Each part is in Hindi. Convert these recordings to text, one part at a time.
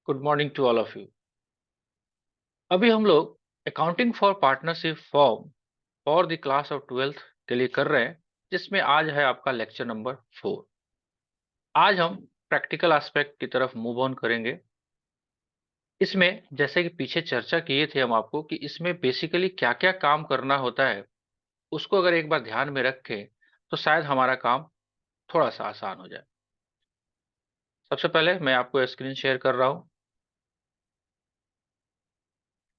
Good morning to all of you. अभी हम लोग accounting for partnership firm for the class of 12th के लिए कर रहे हैं, जिसमें आज है आपका लेक्चर नंबर 4। आज हम प्रैक्टिकल एस्पेक्ट की तरफ मूव ऑन करेंगे। इसमें जैसे कि पीछे चर्चा किए थे हम आपको कि इसमें बेसिकली क्या-क्या काम करना होता है, उसको अगर एक बार ध्यान में रखें तो शायद हमारा काम थोड़ा-सा आसान हो जाए। सबसे पहले मैं आपको स्क्रीन शेयर कर रहा हूँ।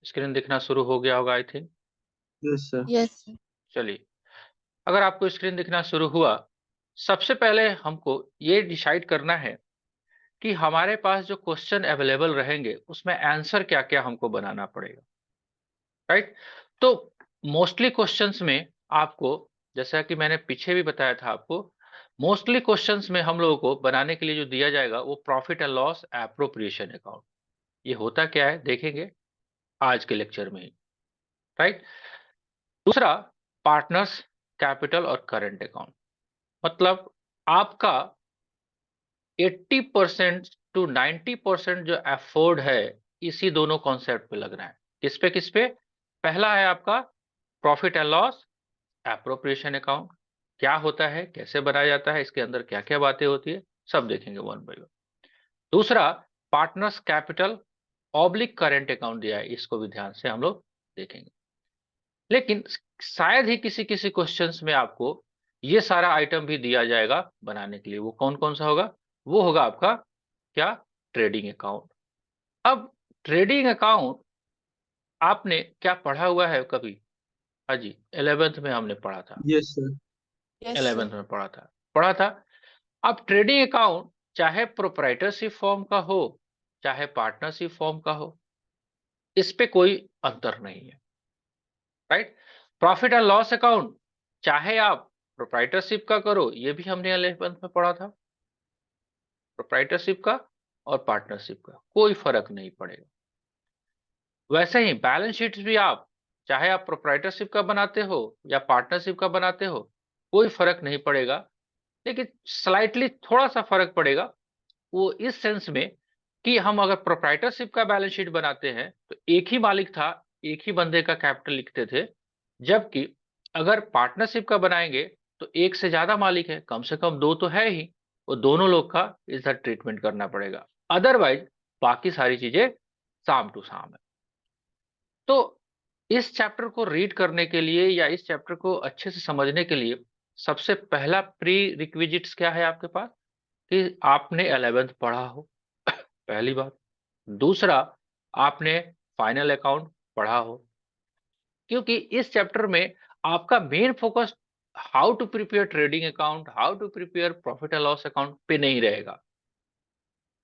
स्क्रीन दिखना शुरू हो गया होगा I think. Yes sir. Yes sir. चलिए, अगर आपको स्क्रीन दिखना शुरू हुआ, सबसे पहले हमको ये डिसाइड करना है कि हमारे पास जो क्वेश्चन अवेलेबल रहेंगे, उसमें आंसर क्या-क्या हमको बनाना पड़ेगा, राइट? तो मोस्टली क्वेश्चंस में आपको, जैसा कि मैंने पीछे भी बताया था आपको, मोस्टली क्वेश्चंस में हम लोगों को बनाने के लिए जो दिया जाएगा, वो profit and loss appropriation account. ये होता क्या है, देखेंगे आज के लेक्चर में ही, राइट? दूसरा, पार्टनर्स कैपिटल और करंट अकाउंट। मतलब आपका 80% टू 90% जो एफर्ट है, इसी दोनों कॉन्सेप्ट पे लगना है। किस पे? पहला है आपका profit and loss appropriation account. क्या होता है, कैसे बनाया जाता है, इसके अंदर क्या-क्या बातें होती है, सब देखेंगे वन बाय वन। दूसरा, partners capital oblique current account दिया है, इसको भी ध्यान से हम लोग देखेंगे। लेकिन शायद ही किसी-किसी क्वेश्चंस में आपको ये सारा आइटम भी दिया जाएगा बनाने के लिए। वो कौन-कौन सा होगा? वो होगा आपका क्या? Trading account. अब ट्रेडिंग अकाउंट आपने क्या पढ़ा हुआ है कभी? हाँ जी, 11th में हमने पढ़ा था। Yes sir. Yes 11th sir. में पढ़ा था। अब ट्रेडिंग अकाउंट चाहे प्रोप्राइटरशिप फॉर्म का हो, चाहे पार्टनरशिप फॉर्म का हो, इस पे कोई अंतर नहीं है, right? Profit and loss account चाहे आप प्रोप्राइटरशिप का करो, ये भी हमने 11th में पढ़ा था। प्रोप्राइटरशिप का और पार्टनरशिप का कोई फर्क नहीं पड़ेगा। वैसे ही बैलेंस शीट्स भी आप, चाहे आप प्रोप्राइटरशिप का बनाते हो या पार्टनरशिप का बनाते हो, कोई फ़र्क नहीं पड़ेगा। लेकिन स्लाइटली थोड़ा-सा फ़र्क पड़ेगा, वो इस सेंस में कि हम अगर प्रोप्राइटरशिप का बैलेंस शीट बनाते हैं, तो एक ही मालिक था, एक ही बंदे का कैपिटल लिखते थे। जबकि अगर पार्टनरशिप का बनाएँगे, तो एक से ज़्यादा मालिक है, कम से कम 2 तो है ही, वो दोनों लोग का इधर ट्रीटमेंट करना पड़ेगा। अदरवाइज़ बाकी सारी चीज़ें साम टू साम है। तो इस चैप्टर को रीड करने के लिए या इस चैप्टर को अच्छे से समझने के लिए सबसे पहला प्री रिक्विजिट्स क्या है आपके पास कि आपने 11th पढ़ा हो। पहली बात। दूसरा, आपने फाइनल अकाउंट पढ़ा हो, क्योंकि इस चैप्टर में आपका main focus how to prepare trading account, how to prepare profit and loss account पे नहीं रहेगा,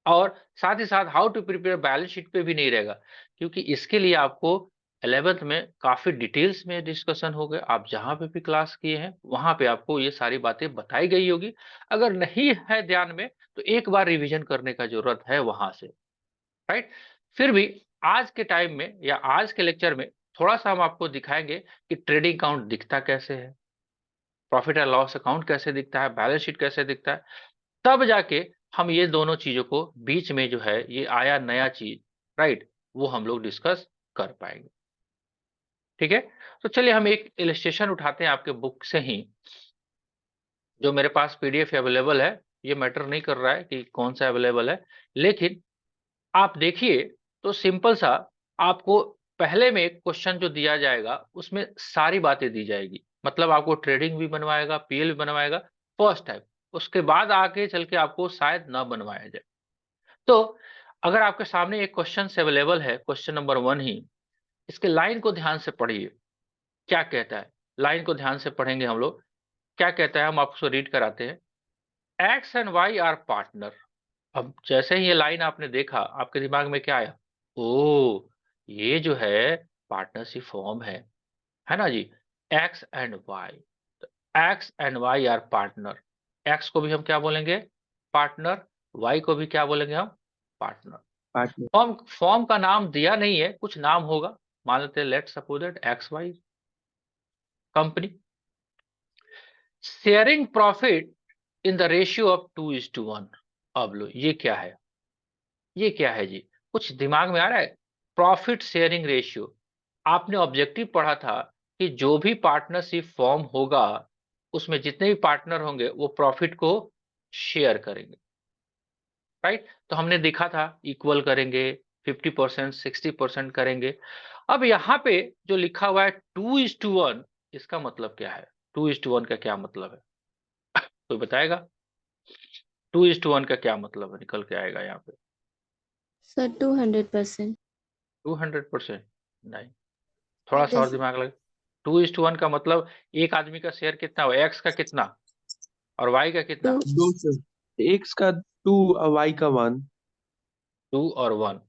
और साथ ही साथ how to prepare balance sheet पे भी नहीं रहेगा, क्योंकि इसके लिए आपको 11th में काफ़ी डिटेल्स में डिस्कशन हो गए। आप जहाँ पे भी क्लास किए हैं, वहाँ पे आपको ये सारी बातें बताई गई होगी। अगर नहीं है ध्यान में, तो एक बार रिवीजन करने का ज़रूरत है वहाँ से, राइट? फिर भी आज के टाइम में या आज के लेक्चर में थोड़ा-सा हम आपको दिखाएँगे कि ट्रेडिंग अकाउंट दिखता कैसे है, प्रॉफिट एंड लॉस अकाउंट कैसे दिखता है, बैलेंस शीट कैसे दिखता है। तब जाके हम ये दोनों चीज़ों को बीच में जो है ये आया नया चीज़, राइट? वो हम लोग डिस्कस कर पाएँगे, ठीक है? तो चलिए हम एक इलस्ट्रेशन उठाते हैं आपके बुक से ही, जो मेरे पास पीडीएफ अवेलेबल है। ये मैटर नहीं कर रहा है कि कौन-सा अवेलेबल है, लेकिन आप देखिए तो सिंपल सा आपको पहले में एक क्वेश्चन जो दिया जाएगा, उसमें सारी बातें दी जाएगी। मतलब आपको ट्रेडिंग भी बनवाएगा, पीएल भी बनवाएगा, फर्स्ट टाइम। उसके बाद आगे चल के आपको शायद ना बनवाया जाए। तो अगर आपके सामने एक क्वेश्चन अवेलेबल है, क्वेश्चन नंबर 1 ही, इसके लाइन को ध्यान से पढ़िए, क्या कहता है? लाइन को ध्यान से पढ़ेंगे हम लोग, क्या कहता है हम आपको रीड कराते हैं। X and Y are partner. अब जैसे ही ये लाइन आपने देखा, आपके दिमाग में क्या आया? ओह! ये जो है पार्टनरशिप फॉर्म है ना जी? X and Y. तो X and Y are partner. X को भी हम क्या बोलेंगे? पार्टनर। वाई को भी क्या बोलेंगे हम? पार्टनर। पार्टनर। फॉर्म फॉर्म का नाम दिया नहीं है, कुछ नाम होगा। मान लेते हैं let's suppose that X Y company. Sharing profit in the ratio of 2:1। अब लो ये क्या है? ये क्या है जी? कुछ दिमाग में आ रहा है? प्रॉफिट शेयरिंग रेशियो, आपने ऑब्जेक्टिव पढ़ा था कि जो भी पार्टनरशिप फॉर्म होगा उसमें जितने भी पार्टनर होंगे वो प्रॉफिट को शेयर करेंगे, राइट? तो हमने देखा था इक्वल करेंगे, 50% 60% करेंगे। अब यहाँ पे जो लिखा हुआ है 2:1, इसका मतलब क्या है? 2:1 का क्या मतलब है? कोई बताएगा? 2:1 का क्या मतलब है, निकल के आएगा यहाँ पे? सर 200%। 200%? नहीं, थोड़ा सा और जैसे दिमाग लगे। 2:1 का मतलब एक आदमी का शेयर कितना हुआ? एक्स का कितना और वाई का कितना? 2। दो सर, एक्स का 2, वाई का 1। 2 और 1।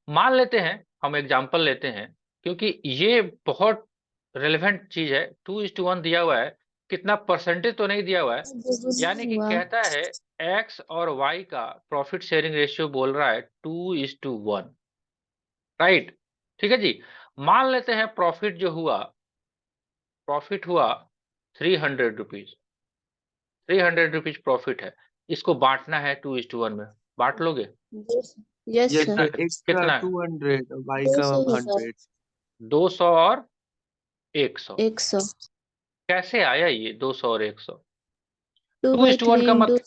मान लेते हैं, हम एग्जांपल लेते हैं, क्योंकि ये बहुत रेलेवेंट चीज है। 2:1 दिया हुआ है, कितना परसेंटेज तो नहीं दिया हुआ है, यानी कि हुआ। कहता है एक्स और वाई का प्रॉफिट शेयरिंग रेशियो बोल रहा है 2:1, राइट? ठीक है जी। मान लेते हैं प्रॉफिट जो हुआ, प्रॉफिट हुआ 300 रुपीज, 300 रुपीज प्रॉफिट है, इसको बांटना है 2:1 में, बांट लोगे? Yes yes sir. Sir, x का कितना है? 200, वाई का 200 है सर। 100। 200 और 100। 100। कैसे आया ये 200 और 100? 2:1 2/3 का इंटू मतलब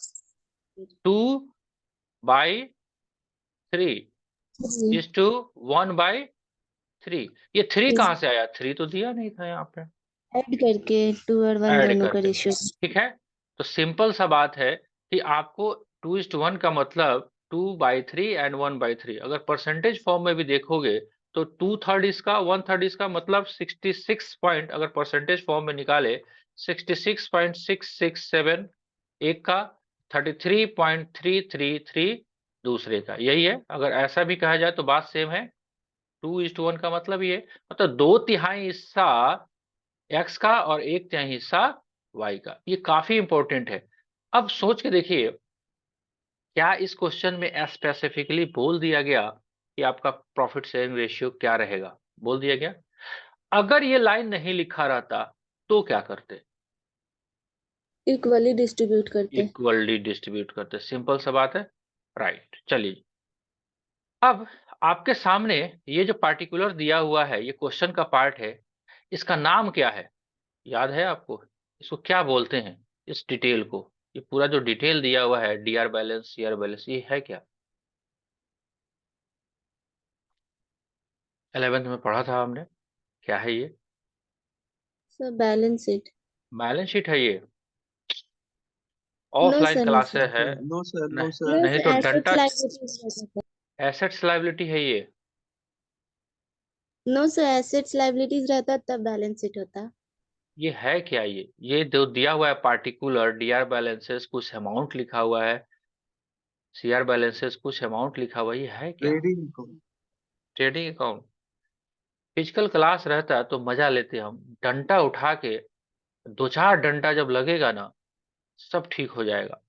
2/3 इज टू 1/3। ये 3 कहाँ से आया? 3 तो दिया नहीं था यहाँ पे, ऐड करके 2 और 1 ऐड दोनों का करके। रेशियो। ठीक है, तो सिंपल सा बात है कि आपको 2:1 का मतलब 2/3 एंड 1/3। अगर परसेंटेज फॉर्म में भी देखोगे तो 2/3 इसका, 1/3 इसका, मतलब 66 पॉइंट, अगर परसेंटेज फॉर्म में निकाले 66.667 एक का, 33.333 दूसरे का। यही है, अगर ऐसा भी कहा जाए तो बात सेम है। 2:1 का मतलब ये, मतलब 2/3 हिस्सा एक्स का और 1/3 हिस्सा वाई का। ये काफी इंपॉर्टेंट है। अब सोच के देखिए, क्या इस क्वेश्चन में स्पेसिफिकली बोल दिया गया कि आपका प्रॉफिट शेयरिंग रेशियो क्या रहेगा? बोल दिया गया? अगर ये लाइन नहीं लिखा रहता तो क्या करते? इक्वली डिस्ट्रीब्यूट करते। इक्वली डिस्ट्रीब्यूट करते, सिंपल सा बात है, राइट? चलिए, अब आपके सामने ये जो पार्टिकुलर दिया हुआ है, ये क्वेश्चन का पार्ट है, इसका नाम क्या है? याद है आपको? इसको क्या बोलते हैं, इस डिटेल को? ये पूरा जो डिटेल दिया हुआ है, डीआर बैलेंस, सीआर बैलेंस, ये है क्या? 11th में पढ़ा था हमने, क्या है ये? Sir balance sheet. Balance sheet है ये? No offline sir, no classes है? सर। नो सर, नो नहीं, सर। नो नहीं सर, तो एसेट्स डंटा। लायबिलिटीज रहता था। एसेट्स लाइबिलिटी है ये? नो सर, एसेट्स लायबिलिटीज रहता तब बैलेंस शीट होता। ये है क्या ये जो दिया हुआ है पार्टिकुलर, डीआर बैलेंसेस कुछ अमाउंट लिखा हुआ है, सीआर बैलेंसेस कुछ अमाउंट लिखा हुआ है, ये है क्या? Trading account. Trading account. Physical class रहता है तो मजा लेते हम, डंडा उठा के, दो चार डंडा जब लगेगा ना, सब ठीक हो जाएगा।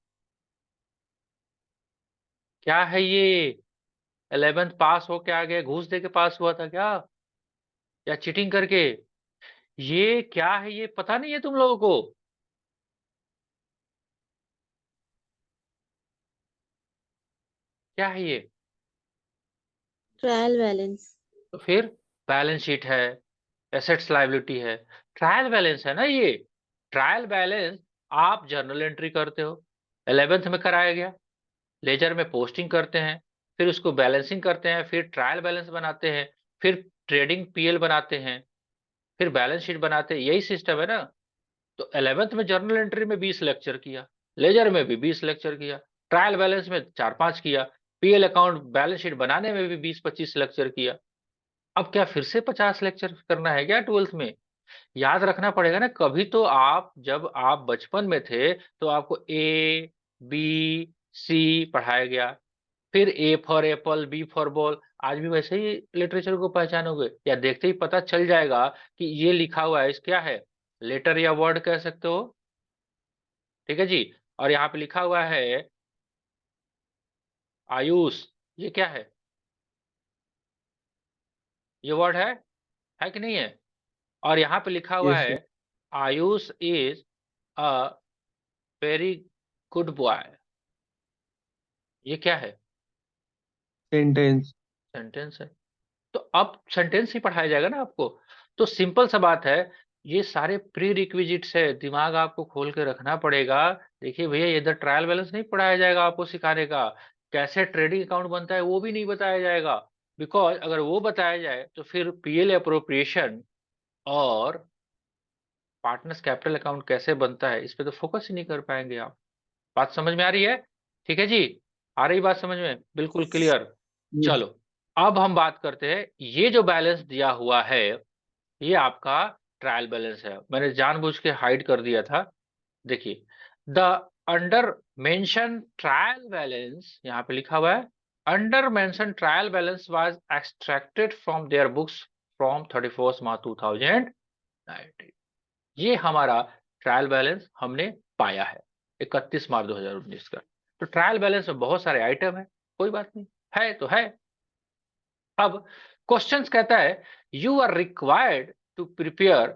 क्या है ये? 11th पास हो के आ गए, घूस दे के पास हुआ था क्या, या चीटिंग करके? ये क्या है, ये पता नहीं है तुम लोगों को? क्या है ये? Trial balance. तो फिर बैलेंस शीट है, एसेट्स लायबिलिटी है, ट्रायल बैलेंस है ना ये। ट्रायल बैलेंस आप जर्नल एंट्री करते हो, 11th में कराया गया, लेजर में पोस्टिंग करते हैं, फिर उसको बैलेंसिंग करते हैं, फिर ट्रायल बैलेंस बनाते हैं, फिर ट्रेडिंग पीएल बनाते हैं, फिर बैलेंस शीट बनाते हैं, यही सिस्टम है ना। तो 11th में जर्नल एंट्री में 20 लेक्चर किया, लेजर में भी 20 लेक्चर किया, ट्रायल बैलेंस में 4-5 किया, पीएल अकाउंट बैलेंस शीट बनाने में भी 20-25 लेक्चर किया। अब क्या फिर से 50 लेक्चर करना है क्या 12th में? याद रखना पड़ेगा ना। कभी तो आप, जब आप बचपन में थे तो आपको ए बी सी पढ़ाया गया, फिर A for apple, B for ball. आज भी वैसे ही लिटरेचर को पहचानोगे, या देखते ही पता चल जाएगा कि ये लिखा हुआ है, इस क्या है, लेटर या वर्ड कह सकते हो, ठीक है जी। और यहाँ पे लिखा हुआ है आयुष, ये क्या है? ये वर्ड है कि नहीं है? और यहाँ पे लिखा हुआ यस सर। है Ayush is a very good boy, ये क्या है? सेंटेंस। सेंटेंस है, तो अब सेंटेंस ही पढ़ाया जाएगा ना आपको। तो सिंपल सा बात है, ये सारे प्री रिक्विजिट्स है, दिमाग आपको खोल के रखना पड़ेगा। देखिए भैया, इधर ट्रायल बैलेंस नहीं पढ़ाया जाएगा आपको सिखाने का, कैसे ट्रेडिंग अकाउंट बनता है वो भी नहीं बताया जाएगा। बिकॉज अगर वो बताया जाए तो फिर पीएल अप्रोप्रिएशन और पार्टनर्स कैपिटल अकाउंट कैसे बनता है, इस पे तो फोकस ही नहीं कर पाएंगे आप। बात समझ में आ रही है? ठीक है जी, आ रही बात समझ में? बिल्कुल क्लियर। Yes. चलो, अब हम बात करते हैं, ये जो बैलेंस दिया हुआ है ये आपका ट्रायल बैलेंस है। मैंने जानबूझ के हाइड कर दिया था। देखिए, the under mention trial balance, यहाँ पे लिखा हुआ है, under mention trial balance was extracted from their books from 31 मार्च 2019। ये हमारा ट्रायल बैलेंस हमने पाया है 31 मार्च 2019 का। तो ट्रायल बैलेंस में बहुत सारे आइटम है, कोई बात नहीं, है तो है। अब क्वेश्चंस कहता है, you are required to prepare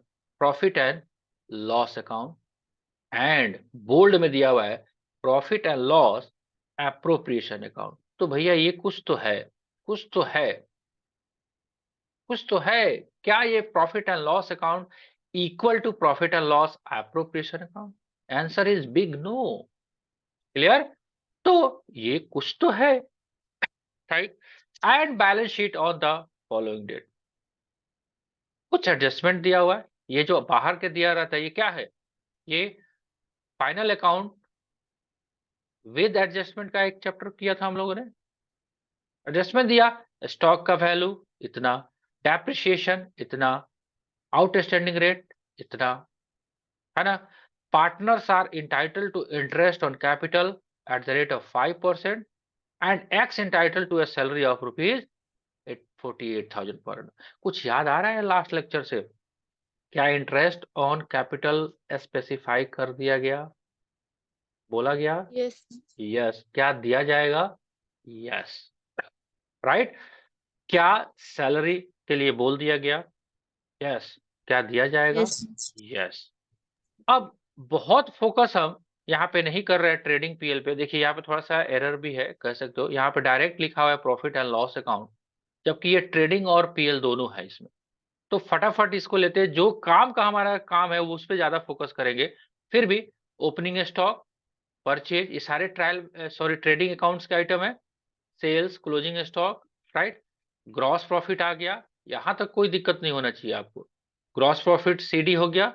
profit and loss account, and bold में दिया हुआ है profit and loss appropriation account. तो भैया ये कुछ तो है, कुछ तो है, कुछ तो है। क्या ये profit and loss account equal to profit and loss appropriation account? Answer is big no. Clear? तो ये कुछ तो है, right? And balance sheet on the following date, कुछ एडजस्टमेंट दिया हुआ है। ये जो बाहर के दिया रहता है ये क्या है? ये फाइनल अकाउंट विद एडजस्टमेंट का एक चैप्टर किया था हम लोगों ने। एडजस्टमेंट दिया, स्टॉक का वैल्यू इतना, डेप्रिसिएशन इतना, आउटस्टैंडिंग रेट इतना, है ना? Partners are entitled to interest on capital at the rate of 5% and X entitled to a salary of rupees 48,000 per annum। कुछ याद आ रहा है लास्ट लेक्चर से? क्या इंटरेस्ट ऑन कैपिटल स्पेसिफाई कर दिया गया, बोला गया? Yes yes. क्या दिया जाएगा? Yes, right. क्या सैलरी के लिए बोल दिया गया? यस। क्या दिया जाएगा? Yes yes. अब बहुत फोकस हम यहाँ पे नहीं कर रहे हैं ट्रेडिंग पीएल पे। देखिए यहाँ पे थोड़ा सा एरर भी है, कह सकते हो। यहाँ पे डायरेक्ट लिखा हुआ है प्रॉफिट एंड लॉस अकाउंट, जबकि ये ट्रेडिंग और पीएल दोनों है इसमें। तो फटाफट इसको लेते हैं, जो काम का हमारा काम है वो उस पर ज्यादा फोकस करेंगे। फिर भी ओपनिंग स्टॉक, परचेज, ये सारे ट्रेडिंग अकाउंट्स के आइटम है। Sales, closing stock, right. Gross profit आ गया, यहां तक कोई दिक्कत नहीं होना चाहिए आपको। ग्रॉस प्रॉफिट सीडी हो गया।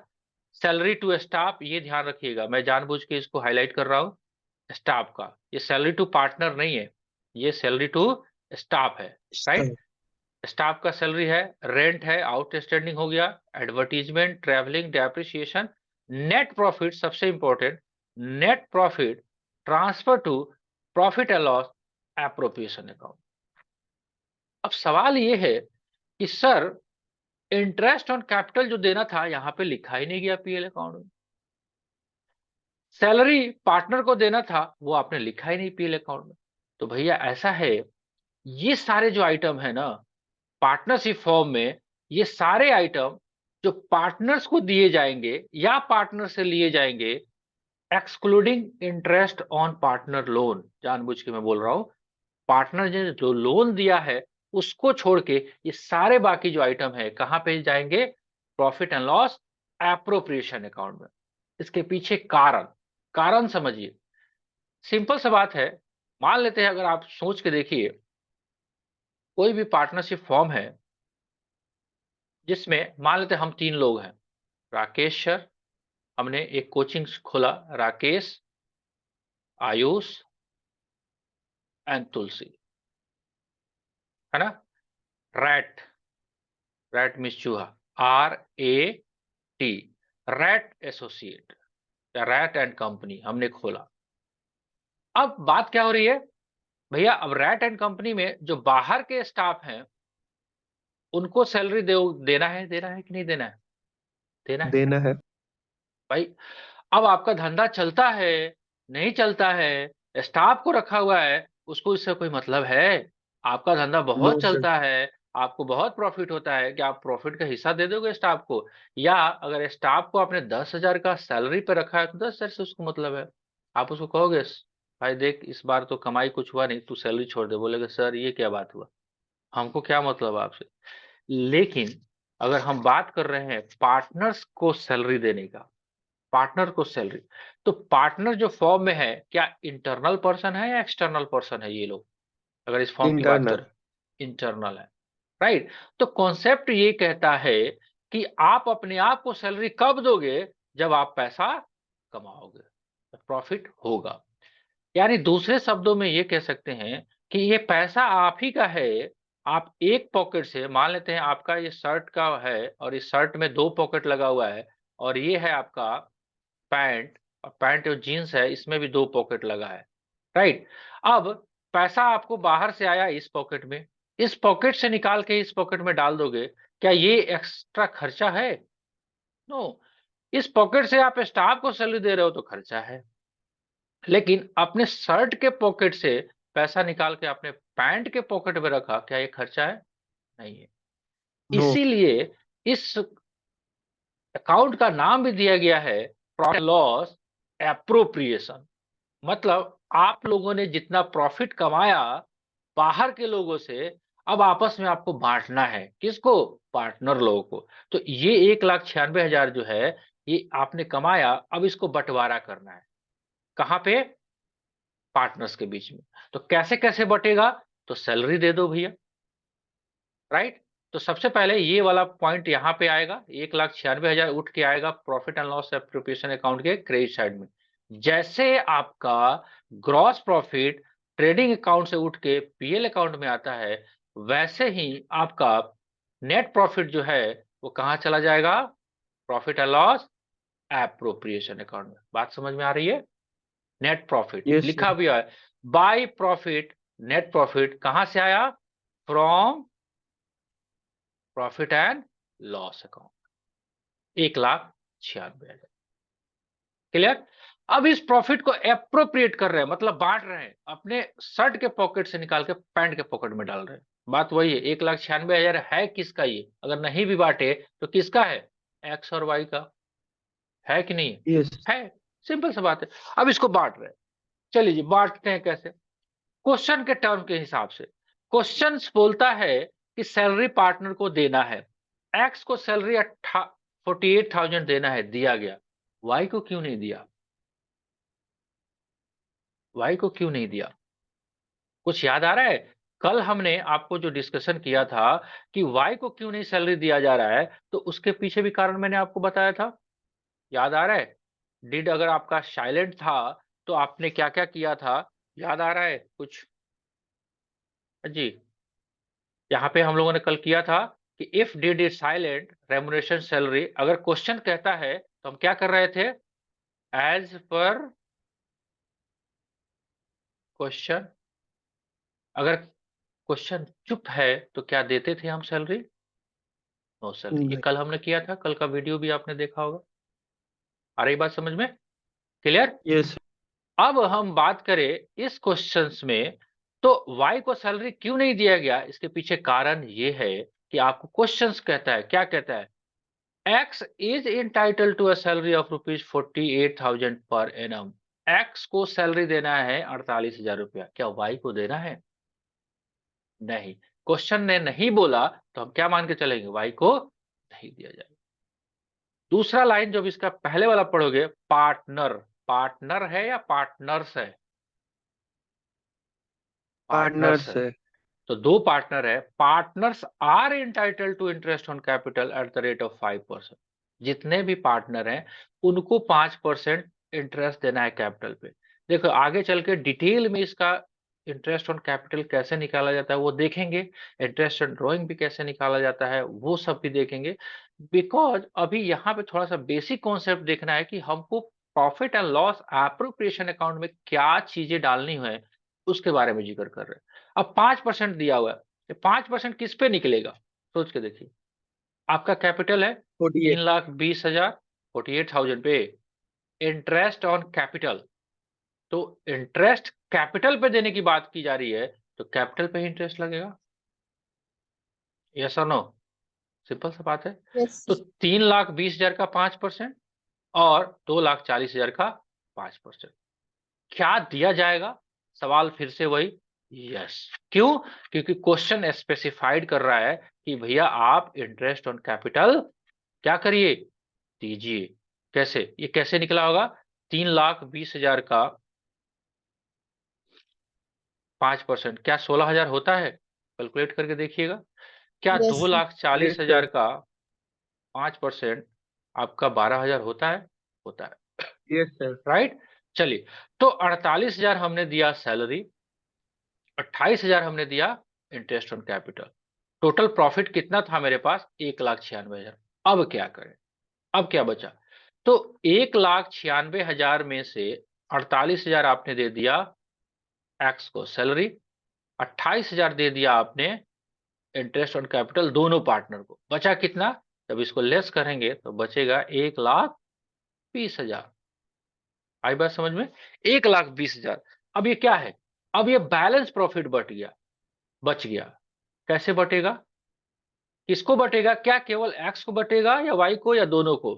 सैलरी टू स्टाफ, ये ध्यान रखिएगा, मैं जानबूझ के इसको हाईलाइट कर रहा हूँ, स्टाफ का। ये सैलरी टू पार्टनर नहीं है, ये सैलरी टू स्टाफ है, राइट। स्टाफ का सैलरी है, रेंट है, आउटस्टैंडिंग हो गया, advertisement, travelling, depreciation, net profit सबसे important, net profit transfer to profit and loss appropriation account. अब सवाल ये है कि सर, इंटरेस्ट ऑन कैपिटल जो देना था यहाँ पे लिखा ही नहीं गया पीएल अकाउंट में। सैलरी पार्टनर को देना था वो आपने लिखा ही नहीं पीएल अकाउंट में। तो भैया ऐसा है, ये सारे जो आइटम है ना पार्टनरशिप फॉर्म में, ये सारे आइटम जो पार्टनर्स को दिए जाएंगे या पार्टनर से लिए जाएंगे, excluding interest on partner loan, जानबूझ के मैं बोल रहा हूं, पार्टनर ने जो लोन दिया है उसको छोड़ के ये सारे बाकी जो आइटम है कहां पे जाएंगे? Profit and loss appropriation account में। इसके पीछे कारण, कारण समझिए। सिंपल सा बात है, मान लेते हैं, अगर आप सोच के देखिए, कोई भी पार्टनरशिप फॉर्म है जिसमें मान लेते हैं हम 3 लोग हैं, राकेश सर, हमने एक कोचिंग खोला, राकेश, आयुष एंड तुलसी, है ना? रैट, रैट मीन्स चूहा, RAT, रैट एसोसिएट या रैट एंड कंपनी हमने खोला। अब बात क्या हो रही है भैया? अब रैट एंड कंपनी में जो बाहर के स्टाफ हैं उनको सैलरी देना है, देना है कि नहीं देना है? देना है देना है। भाई। अब आपका धंधा चलता है, नहीं चलता है, स्टाफ को रखा हुआ है, उसको इससे कोई मतलब है? आपका धंधा नो बहुत सर। चलता है, आपको बहुत प्रॉफिट होता है, क्या आप प्रॉफिट का हिस्सा दे दोगे स्टाफ को? या अगर स्टाफ को आपने 10,000 का सैलरी पे रखा है तो 10,000 से उसको मतलब है। आप उसको कहोगे भाई देख इस बार तो कमाई कुछ हुआ नहीं, तू सैलरी छोड़ दे, बोलेगा सर ये क्या बात हुआ? हमको क्या मतलब आपसे। लेकिन अगर हम बात कर रहे हैं पार्टनर्स को सैलरी देने का, पार्टनर को सैलरी, तो पार्टनर जो फॉर्म में है क्या इंटरनल पर्सन है या एक्सटर्नल पर्सन है ये लोग, अगर इस फॉर्म की बात इंटरनल। करें इंटरनल है, राइट। तो कॉन्सेप्ट ये कहता है कि आप अपने आप को सैलरी कब दोगे, जब आप पैसा कमाओगे, प्रॉफिट होगा। यानी दूसरे शब्दों में ये कह सकते हैं कि ये पैसा आप ही का है। आप एक पॉकेट से, मान लेते हैं आपका ये शर्ट का है और इस शर्ट में 2 पॉकेट लगा हुआ है, और ये है आपका पैंट, और पैंट और जीन्स है इसमें भी 2 पॉकेट लगा है, राइट। अब पैसा आपको बाहर से आया इस पॉकेट में, इस पॉकेट से निकाल के इस पॉकेट में डाल दोगे, क्या ये एक्स्ट्रा खर्चा है? नो। इस पॉकेट से आप स्टाफ को सैलरी दे रहे हो तो खर्चा है, लेकिन अपने शर्ट के पॉकेट से पैसा निकाल के आपने पैंट के पॉकेट में रखा, क्या ये खर्चा है? नहीं है। नो। इसीलिए इस अकाउंट का नाम भी दिया गया है प्रॉफिट एंड लॉस एप्रोप्रिएशन। मतलब आप लोगों ने जितना प्रॉफिट कमाया बाहर के लोगों से, अब आपस में आपको बांटना है, किसको? पार्टनर लोगों को। तो ये 1,96,000 जो है ये आपने कमाया, अब इसको बंटवारा करना है, कहां पे? पार्टनर्स के बीच में। तो कैसे कैसे बटेगा? तो सैलरी दे दो भैया, राइट। तो सबसे पहले ये वाला पॉइंट यहाँ पे आएगा, 1,96,000 उठ के आएगा profit and loss appropriation account के क्रेडिट साइड में। जैसे आपका ग्रॉस प्रॉफिट ट्रेडिंग अकाउंट से उठ के पीएल अकाउंट में आता है, वैसे ही आपका नेट प्रॉफिट जो है वो कहाँ चला जाएगा? Profit and loss appropriation account में। बात समझ में आ रही है? नेट प्रॉफिट यस लिखा सर। भी है, बाय प्रॉफिट, नेट प्रॉफिट कहां से आया? From profit and loss account, 1,96,000। Clear? अब इस प्रॉफिट को एप्रोप्रिएट कर रहे हैं, मतलब बांट रहे हैं, अपने शर्ट के पॉकेट से निकाल के पैंट के पॉकेट में डाल रहे हैं। बात वही है, 1,96,000 है किसका ये? अगर नहीं भी बांटे तो किसका है? एक्स और वाई का है कि नहीं यस। है? सिंपल सी बात है। अब इसको बांट रहे हैं, चलिए जी बांटते हैं कैसे? क्वेश्चन के टर्म के हिसाब से। क्वेश्चन बोलता है कि सैलरी पार्टनर को देना है, एक्स को सैलरी 48,000 देना है, दिया गया। वाई को क्यों नहीं दिया? वाई को क्यों नहीं दिया? कुछ याद आ रहा है? कल हमने आपको जो डिस्कशन किया था कि वाई को क्यों नहीं सैलरी दिया जा रहा है, तो उसके पीछे भी कारण मैंने आपको बताया था, याद आ रहा है? डिड अगर आपका साइलेंट था तो आपने क्या क्या किया था, याद आ रहा है कुछ? जी, यहाँ पे हम लोगों ने कल किया था कि if did is silent remuneration salary, अगर क्वेश्चन कहता है तो हम क्या कर रहे थे? As per question. अगर क्वेश्चन चुप है तो क्या देते थे हम सैलरी? No salary. ये नहीं। कल हमने किया था, कल का वीडियो भी आपने देखा होगा। आ रही बात समझ में? क्लियर? यस। अब हम बात करें इस क्वेश्चंस में, तो वाई को सैलरी क्यों नहीं दिया गया, इसके पीछे कारण ये है कि आपको क्वेश्चंस कहता है, क्या कहता है? X is entitled to a salary of rupees 48,000 per annum। X को सैलरी देना है 48,000 रुपया, क्या Y को देना है? नहीं। क्वेश्चन ने नहीं बोला तो हम क्या मान के चलेंगे? Y को नहीं दिया जाएगा। दूसरा लाइन जब इसका पहले वाला पढ़ोगे, पार्टनर, पार्टनर है या पार्टनर्स है? पार्टनर्स पार्टनर्स है। है। तो 2 पार्टनर है, partners are entitled to interest on capital at the rate of 5%। जितने भी पार्टनर हैं उनको 5% इंटरेस्ट देना है कैपिटल पे। देखो आगे चल के डिटेल में इसका इंटरेस्ट ऑन कैपिटल कैसे निकाला जाता है वो देखेंगे, इंटरेस्ट ऑन ड्रॉइंग भी कैसे निकाला जाता है वो सब भी देखेंगे। बिकॉज अभी यहाँ पे थोड़ा सा बेसिक कॉन्सेप्ट देखना है कि हमको profit and loss appropriation account में क्या चीजें डालनी है, उसके बारे में जिक्र कर रहे हैं। अब 5% दिया हुआ है, 5% किस पे निकलेगा? सोच के देखिए। आपका कैपिटल है 48। 3,20,000, 48,000 पे इंटरेस्ट ऑन कैपिटल। तो इंटरेस्ट कैपिटल पे देने की बात की जा रही है, तो कैपिटल पे ही इंटरेस्ट लगेगा। यस और नो? सिंपल सा बात है। यस तो 3,20,000 का 5% और 2,40,000 का 5%। क्या दिया जाएगा? सवाल फिर से वही, यस। क्यों? क्योंकि क्वेश्चन स्पेसिफाइड कर रहा है कि भैया आप इंटरेस्ट ऑन कैपिटल क्या करिए, दीजिए। कैसे? ये कैसे निकला होगा? 3,20,000 का 5% क्या 16,000 होता है? कैलकुलेट करके देखिएगा। क्या यस सर। 2,40,000 का 5% आपका 12,000 होता है? होता है, यस सर। राइट। चलिए, तो 48,000 हमने दिया सैलरी, 28,000 हमने दिया interest on capital. Total profit कितना था मेरे पास? 1,96,000। अब क्या करें? अब क्या बचा? तो 1,96,000 में से 48,000 आपने दे दिया एक्स को सैलरी, 28,000 दे दिया आपने इंटरेस्ट ऑन कैपिटल दोनों पार्टनर को। बचा कितना? जब इसको लेस करेंगे तो बचेगा 1,20,000। आई बात समझ में? 1,20,000। अब ये क्या है? अब ये बैलेंस प्रॉफिट बच गया। कैसे बटेगा? किसको बटेगा? क्या केवल एक्स को बटेगा या वाई को या दोनों को?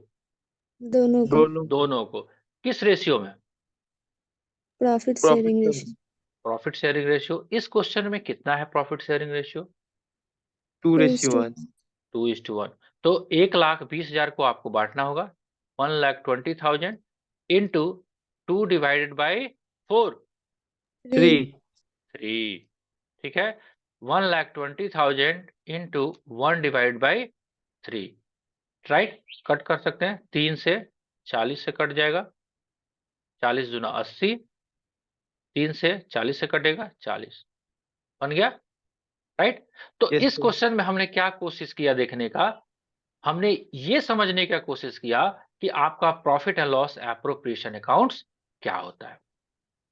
दोनों को। दोनों को। दोनों को। किस रेशियो में? Profit profit sharing sharing. Ratio. Profit sharing ratio. इस क्वेश्चन में कितना है प्रॉफिट शेयरिंग रेशियो? 2:1। 2:1। तो 1,20,000 को आपको बांटना होगा 1,20,000 इंटू 2 डिवाइडेड बाई 4, 3। 3। ठीक है, 1,20,000 into 1 divide by 3, right. Cut कर सकते हैं, 3 से 40 से कट जाएगा, 40 दूना 80, 3 से 40 से कटेगा 40, बन गया, राइट। तो यस इस सर। क्वेश्चन में हमने क्या कोशिश किया देखने का? हमने ये समझने का कोशिश किया कि आपका profit and loss appropriation accounts क्या होता है,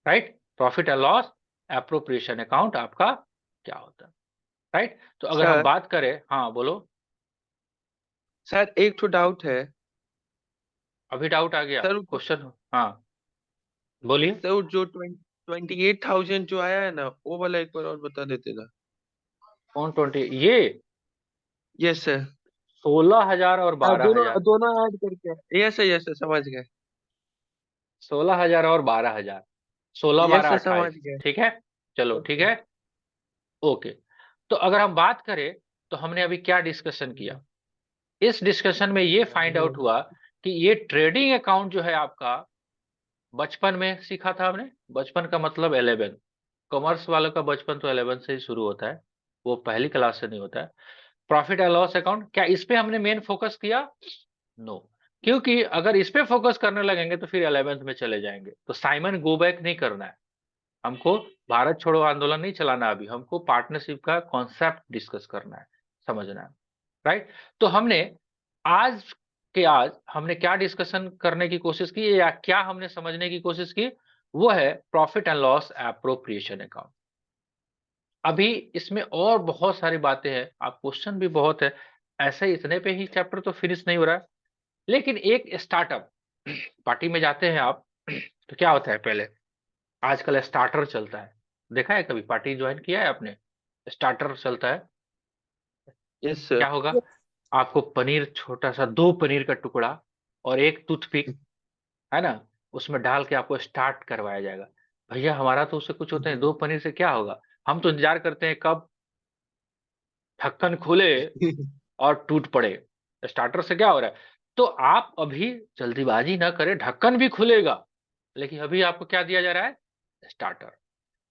right. Profit and loss appropriation account आपका क्या होता है, राइट। तो अगर हम सर बात करें, हाँ बोलो। सर एक तो डाउट है। अभी डाउट आ गया सर क्वेश्चन? हाँ बोलिए। सर जो 28,000 जो आया है ना, वो वाला एक बार और बता देते ना। कौन 20? ये यस सर। 16,000 और दोनों 12,000। दोनों ऐड करके। यस सर समझ गए। 16,000 और 12,000, 16, यस 12, सर समझ 28। गए। ठीक है, चलो ठीक है, ओके। तो अगर हम बात करें तो हमने अभी क्या डिस्कशन किया? इस डिस्कशन में ये फाइंड आउट हुआ कि ये ट्रेडिंग अकाउंट जो है आपका, बचपन में सीखा था हमने। बचपन का मतलब 11, कॉमर्स वालों का बचपन तो 11 से ही शुरू होता है, वो पहली क्लास से नहीं होता है। प्रॉफिट एंड लॉस अकाउंट, क्या इस पे हमने मेन फोकस किया? नो, क्योंकि अगर इस पे फोकस करने लगेंगे तो फिर 11th में चले जाएंगे। तो साइमन गो बैक नहीं करना है हमको, भारत छोड़ो आंदोलन नहीं चलाना, अभी हमको पार्टनरशिप का कॉन्सेप्ट डिस्कस करना है, समझना है, राइट। तो हमने आज आज हमने क्या डिस्कशन करने की कोशिश की या क्या हमने समझने की कोशिश की? वो है profit and loss appropriation account. अभी इसमें और बहुत सारी बातें हैं, आप क्वेश्चन भी बहुत है, ऐसे इतने पे ही चैप्टर तो फिनिश नहीं हो रहा है। लेकिन एक स्टार्टअप पार्टी में जाते हैं आप तो क्या होता है? पहले आजकल स्टार्टर चलता है, देखा है कभी? पार्टी ज्वाइन किया है आपने? स्टार्टर चलता है, यस सर। क्या होगा? आपको पनीर, छोटा सा 2 पनीर का टुकड़ा और एक टूथपिक, है ना, उसमें डाल के आपको स्टार्ट करवाया जाएगा। भैया हमारा तो उससे कुछ होता है, 2 पनीर से क्या होगा? हम तो इंतजार करते हैं कब ढक्कन खुले और टूट पड़े। स्टार्टर से क्या हो रहा है? तो आप अभी जल्दीबाजी ना करें, ढक्कन भी खुलेगा, लेकिन अभी आपको क्या दिया जा रहा है? Starter,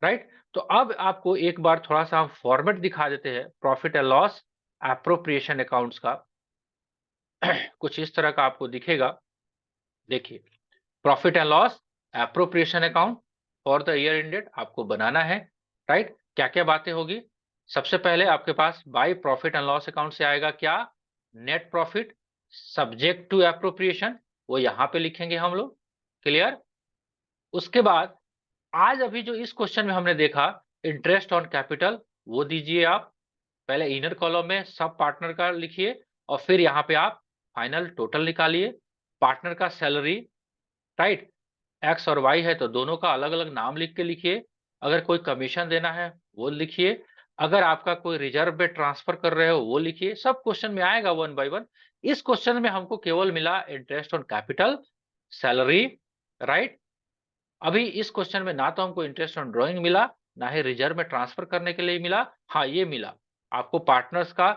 right. तो अब आपको एक बार थोड़ा सा हम फॉर्मेट दिखा देते हैं profit and loss appropriation accounts का। कुछ इस तरह का आपको दिखेगा, देखिए। Profit and loss appropriation account for the year ended आपको बनाना है, राइट। क्या क्या बातें होगी? सबसे पहले आपके पास by profit and loss account से आएगा क्या? Net profit subject to appropriation, वो यहां पे लिखेंगे हम लोग, क्लियर। उसके बाद आज अभी जो इस क्वेश्चन में हमने देखा, इंटरेस्ट ऑन कैपिटल, वो दीजिए आप। पहले इनर कॉलम में सब पार्टनर का लिखिए और फिर यहाँ पे आप फाइनल टोटल निकालिए। पार्टनर का सैलरी, राइट, एक्स और वाई है तो दोनों का अलग अलग नाम लिख के लिखिए। अगर कोई कमीशन देना है वो लिखिए। अगर आपका कोई रिजर्व में ट्रांसफर कर रहे हो वो लिखिए। सब क्वेश्चन में आएगा वन बाय वन। इस क्वेश्चन में हमको केवल मिला interest on capital, salary, right. अभी इस क्वेश्चन में ना तो हमको इंटरेस्ट ऑन ड्राइंग मिला, ना ही रिजर्व में ट्रांसफर करने के लिए मिला। हाँ, ये मिला आपको पार्टनर्स का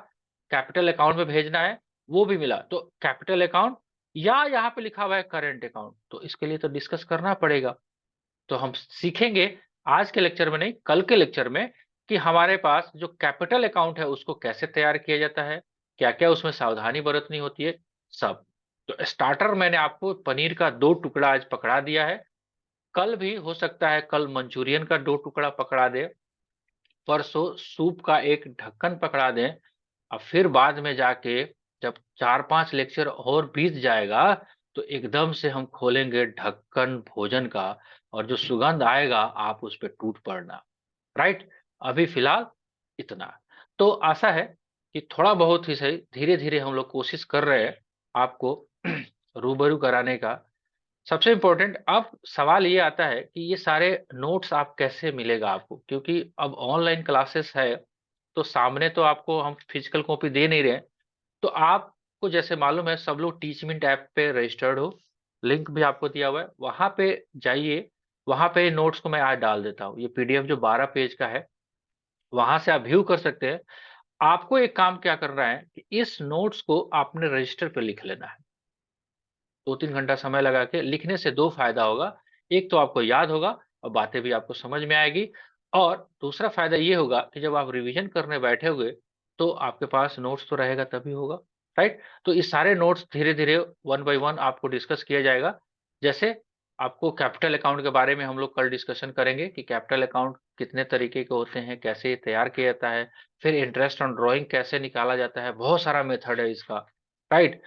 कैपिटल अकाउंट में भेजना है, वो भी मिला। तो कैपिटल अकाउंट या यहाँ पे लिखा हुआ है करेंट अकाउंट, तो इसके लिए तो डिस्कस करना पड़ेगा। तो हम सीखेंगे आज के लेक्चर में नहीं, कल के लेक्चर में, कि हमारे पास जो कैपिटल अकाउंट है उसको कैसे तैयार किया जाता है, क्या-क्या उसमें सावधानी बरतनी होती है, सब। तो स्टार्टर मैंने आपको पनीर का 2 टुकड़ा आज पकड़ा दिया है। कल भी हो सकता है कल मंचूरियन का 2 टुकड़ा पकड़ा दें, परसों सूप का 1 ढक्कन पकड़ा दें, और फिर बाद में जाके जब 4-5 लेक्चर और बीत जाएगा तो एकदम से हम खोलेंगे ढक्कन भोजन का, और जो सुगंध आएगा आप उस पे टूट पड़ना। राइट? अभी फिलहाल इतना। तो आशा है कि थोड़ा बहुत ही सही धीरे-धीरे हम लोग कोशिश कर रहे हैं आपको रूबरू कराने का। सबसे इम्पोर्टेंट अब सवाल ये आता है कि ये सारे नोट्स आप कैसे मिलेगा आपको? क्योंकि अब ऑनलाइन क्लासेस है, तो सामने तो आपको हम फिजिकल कॉपी दे नहीं रहे हैं। तो आपको जैसे मालूम है सब लोग टीचमिंट ऐप पे रजिस्टर्ड हो, लिंक भी आपको दिया हुआ है, वहाँ पे जाइए, वहाँ पे नोट्स को मैं आज डाल देता हूँ। ये पीडीएफ जो 12 पेज का है, वहाँ से आप व्यू कर सकते हैं। आपको एक काम क्या करना है कि इस नोट्स को आपने रजिस्टर पे लिख लेना है। 2-3 घंटा समय लगा के लिखने से 2 फ़ायदा होगा। एक तो आपको याद होगा और बातें भी आपको समझ में आएगी, और दूसरा फ़ायदा ये होगा कि जब आप रिवीजन करने बैठोगे, तो आपके पास नोट्स तो रहेगा तभी होगा, राइट? तो ये सारे नोट्स धीरे-धीरे वन बाय वन आपको डिस्कस किया जाएगा। जैसे आपको कैपिटल अकाउंट के बारे में हम लोग कल डिस्कशन करेंगे कि कैपिटल अकाउंट कितने तरीके के होते हैं, कैसे ये तैयार किया जाता है, फिर इंटरेस्ट ऑन ड्राइंग कैसे निकाला जाता है, बहुत सारा मेथड है इसका, राइट?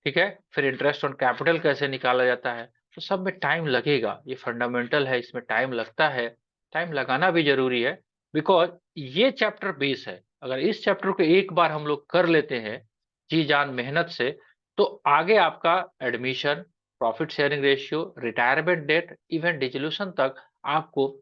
ठीक है? फिर इंटरेस्ट ऑन कैपिटल कैसे निकाला जाता है, तो सब में टाइम लगेगा, ये फंडामेंटल है, इसमें टाइम लगता है, टाइम लगाना भी ज़रूरी है, बिकॉज़ ये चैप्टर बेस है। अगर इस चैप्टर को एक बार हम लोग कर लेते हैं, जी-जान मेहनत से, तो आगे आपका admission, profit sharing ratio, retirement date, even dissolution तक आपको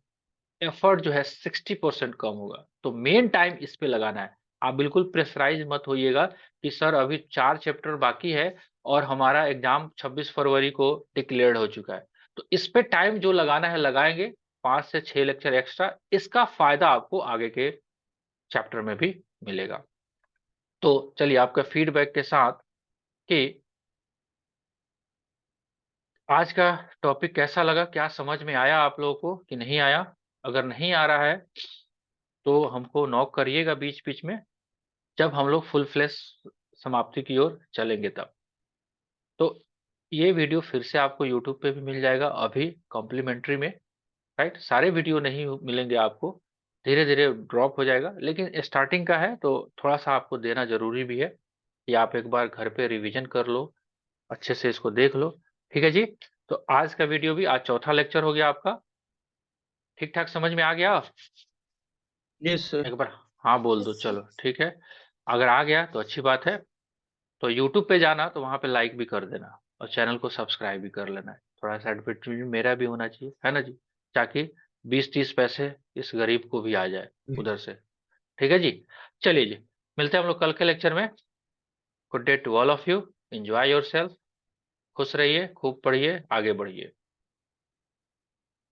एफर्ट जो है 60% कम होगा। तो मेन टाइम इस पे लगाना है। आप बिल्कुल प्रेशराइज़ मत होइएगा कि सर अभी 4 चैप्टर बाकी है और हमारा एग्ज़ाम 26 फरवरी को डिक्लेयर्ड हो चुका है। तो इस पे टाइम जो लगाना है लगाएँगे, 5 से 6 लेक्चर एक्स्ट्रा, इसका फ़ायदा आपको आगे के चैप्टर में भी मिलेगा। तो चलिए आपका फीडबैक के साथ कि आज का टॉपिक कैसा लगा? क्या समझ में आया आप लोगों को कि नहीं आया? अगर नहीं आ रहा है, तो हमको नॉक करिएगा बीच-बीच में। जब हम लोग फुल फ्लैश समाप्ति की ओर चलेंगे तब। तो ये वीडियो फिर से आपको यूट्यूब पे भी मिल जाएगा अभी कॉम्प्लीमेंट्री में, राइट? सारे वीडियो नहीं मिलेंगे आपको, धीरे-धीरे ड्रॉप हो जाएगा, लेकिन स्टार्टिंग का है तो थोड़ा-सा आपको देना ज़रूरी भी है कि आप एक बार घर पे रिवीजन कर लो, अच्छे से इसको देख लो। ठीक है जी? तो आज का वीडियो भी आज चौथा लेक्चर हो गया आपका, ठीक-ठाक समझ में आ गया? Yes sir. एक बार हाँ बोल दो, यस सर। चलो ठीक है। अगर आ गया तो अच्छी बात है। तो यूट्यूब पे जाना तो वहाँ पे लाइक भी कर देना और चैनल को सब्सक्राइब भी कर लेना है। थोड़ा-सा एडवर्टाइज़मेंट मेरा भी होना चाहिए, है ना जी? ताकि 20-30 पैसे इस गरीब को भी आ जाए उधर से। ठीक है जी? चलिए जी, मिलते हैं हम लोग कल के लेक्चर में। Good day to all of you, enjoy yourself, खुश रहिए, खूब पढ़िए, आगे बढ़िए।